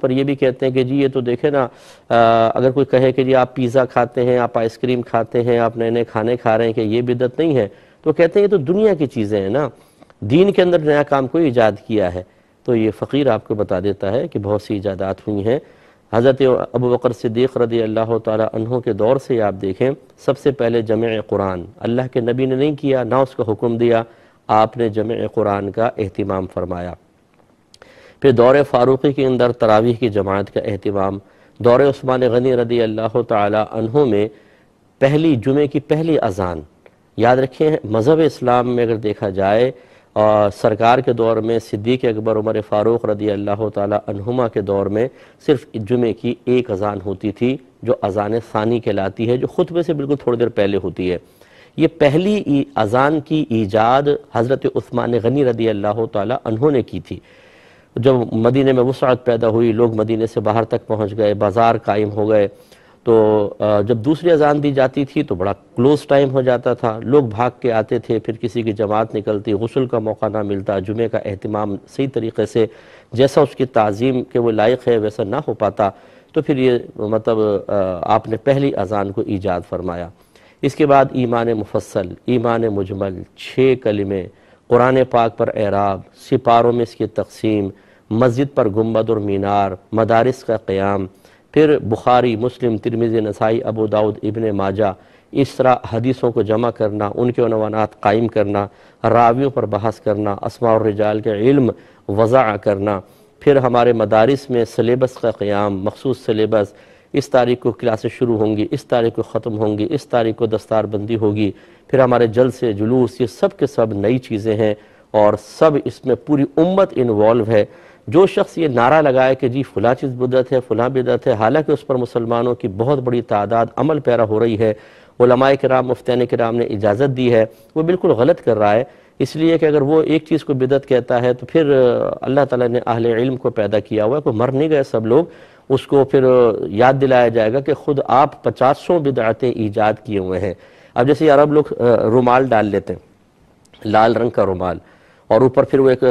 پر یہ بھی کہتے ہیں کہ جی یہ تو دیکھیں نا، اگر کوئی کہے کہ جی آپ پیزا کھاتے ہیں، آپ آئس کریم کھاتے ہیں، آپ نئے نئے کھانے کھا رہے ہیں، کہ یہ بدعت نہیں ہے، تو کہتے ہیں یہ تو دنیا کی چیزیں ہیں نا، دین کے اندر نیا کام کوئی ایجاد کیا ہے؟ تو یہ فقیر آپ کو بتا دیتا ہے کہ بہت سی ایجادات ہوئی ہیں۔ حضرت ابو بکر صدیق رضی اللہ تعالی عنہ کے دور سے آپ دیکھیں، سب سے پہلے جمع قرآن اللہ کے نبی نے نہیں کیا، نہ اس کا حکم دیا، آپ نے جمع قرآن کا اہتمام فرمایا۔ پھر دور فاروقی کے اندر تراویح کی جماعت کا اہتمام، دور عثمان غنی رضی اللہ تعالی عنہ میں پہلی جمعے کی پہلی اذان۔ یاد رکھیں مذہب اسلام میں اگر دیکھا جائے، سرکار کے دور میں صدیق اکبر عمر فاروق رضی اللہ تعالی عنہما کے دور میں صرف جمعے کی ایک اذان ہوتی تھی، جو اذان ثانی کہلاتی ہے، جو خطبے سے بالکل تھوڑی دیر پہلے ہوتی ہے۔ یہ پہلی اذان کی ایجاد حضرت عثمان غنی رضی اللہ تعالی عنہ نے کی تھی۔ جب مدینے میں وسعت پیدا ہوئی، لوگ مدینے سے باہر تک پہنچ گئے، بازار قائم ہو گئے، تو جب دوسری اذان دی جاتی تھی تو بڑا کلوز ٹائم ہو جاتا تھا، لوگ بھاگ کے آتے تھے، پھر کسی کی جماعت نکلتی، غسل کا موقع نہ ملتا، جمعے کا اہتمام صحیح طریقے سے جیسا اس کی تعظیم کے وہ لائق ہے ویسا نہ ہو پاتا، تو پھر یہ مطلب آپ نے پہلی اذان کو ایجاد فرمایا۔ اس کے بعد ایمان مفصل، ایمان مجمل، 6 کلمے، قرآن پاک پر اعراب، سپاروں میں اس کی تقسیم، مسجد پر گنبد اور مینار، مدارس کا قیام، پھر بخاری، مسلم، ترمذی، نسائی، ابو داؤد، ابن ماجہ، اس طرح حدیثوں کو جمع کرنا، ان کے عنوانات قائم کرنا، راویوں پر بحث کرنا، اسماء الرجال کے علم وضع کرنا، پھر ہمارے مدارس میں سلیبس کا قیام، مخصوص سلیبس، اس تاریخ کو کلاسیں شروع ہوں گی، اس تاریخ کو ختم ہوں گی، اس تاریخ کو دستار بندی ہوگی، پھر ہمارے جلسے جلوس، یہ سب کے سب نئی چیزیں ہیں، اور سب اس میں پوری امت انوالو ہے۔ جو شخص یہ نعرہ لگائے کہ جی فلاں چیز بدعت ہے، فلاں بدعت ہے، حالانکہ اس پر مسلمانوں کی بہت بڑی تعداد عمل پیرا ہو رہی ہے، علماء کرام، مفتیان کرام نے اجازت دی ہے، وہ بالکل غلط کر رہا ہے۔ اس لیے کہ اگر وہ ایک چیز کو بدعت کہتا ہے تو پھر اللہ تعالیٰ نے اہل علم کو پیدا کیا ہوا ہے، کوئی مر نہیں گئے سب لوگ، اس کو پھر یاد دلایا جائے گا کہ خود آپ 50 بدعتیں ایجاد کیے ہوئے ہیں۔ اب جیسے عرب لوگ رومال ڈال لیتے ہیں، لال رنگ کا رومال، اور اوپر پھر وہ ایک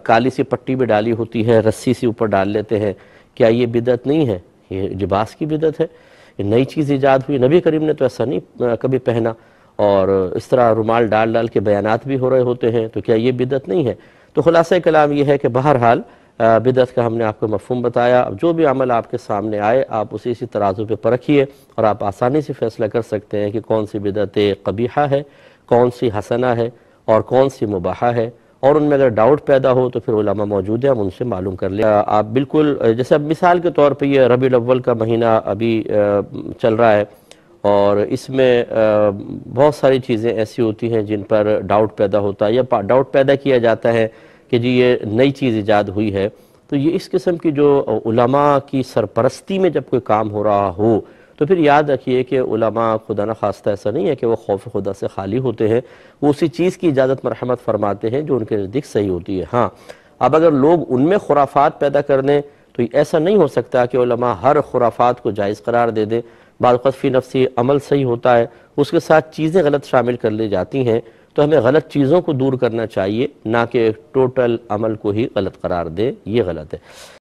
کالی سی پٹی بھی ڈالی ہوتی ہے، رسی سی اوپر ڈال لیتے ہیں، کیا یہ بدعت نہیں ہے؟ یہ لباس کی بدعت ہے، یہ نئی چیز ایجاد ہوئی، نبی کریم نے تو ایسا نہیں کبھی پہنا، اور اس طرح رومال ڈال ڈال کے بیانات بھی ہو رہے ہوتے ہیں، تو کیا یہ بدعت نہیں ہے؟ تو خلاصہ کلام یہ ہے کہ بہرحال بدعت کا ہم نے آپ کو مفہوم بتایا۔ اب جو بھی عمل آپ کے سامنے آئے، آپ اسی ترازو پہ پرکھیے، اور آپ آسانی سے فیصلہ کر سکتے ہیں کہ کون سی بدعت قبیحہ ہے، کون سی حسنہ ہے، اور کون سی مباحہ ہے، اور ان میں اگر ڈاؤٹ پیدا ہو تو پھر علماء موجود ہیں، ہم ان سے معلوم کر لیں۔ آپ بالکل جیسے اب مثال کے طور پہ یہ ربیع الاول کا مہینہ ابھی چل رہا ہے، اور اس میں بہت ساری چیزیں ایسی ہوتی ہیں جن پر ڈاؤٹ پیدا ہوتا ہے، یا ڈاؤٹ پیدا کیا جاتا ہے کہ جی یہ نئی چیز ایجاد ہوئی ہے، تو یہ اس قسم کی جو علماء کی سرپرستی میں جب کوئی کام ہو رہا ہو، تو پھر یاد رکھیے کہ علماء خدا نخواستہ ایسا نہیں ہے کہ وہ خوف خدا سے خالی ہوتے ہیں، وہ اسی چیز کی اجازت مرحمت فرماتے ہیں جو ان کے نزدیک صحیح ہوتی ہے۔ ہاں، اب اگر لوگ ان میں خرافات پیدا کر دیں تو ایسا نہیں ہو سکتا کہ علماء ہر خرافات کو جائز قرار دے دیں۔ بعض اوقات فی نفسی عمل صحیح ہوتا ہے، اس کے ساتھ چیزیں غلط شامل کر لی جاتی ہیں، تو ہمیں غلط چیزوں کو دور کرنا چاہیے، نہ کہ ٹوٹل عمل کو ہی غلط قرار دے، یہ غلط ہے۔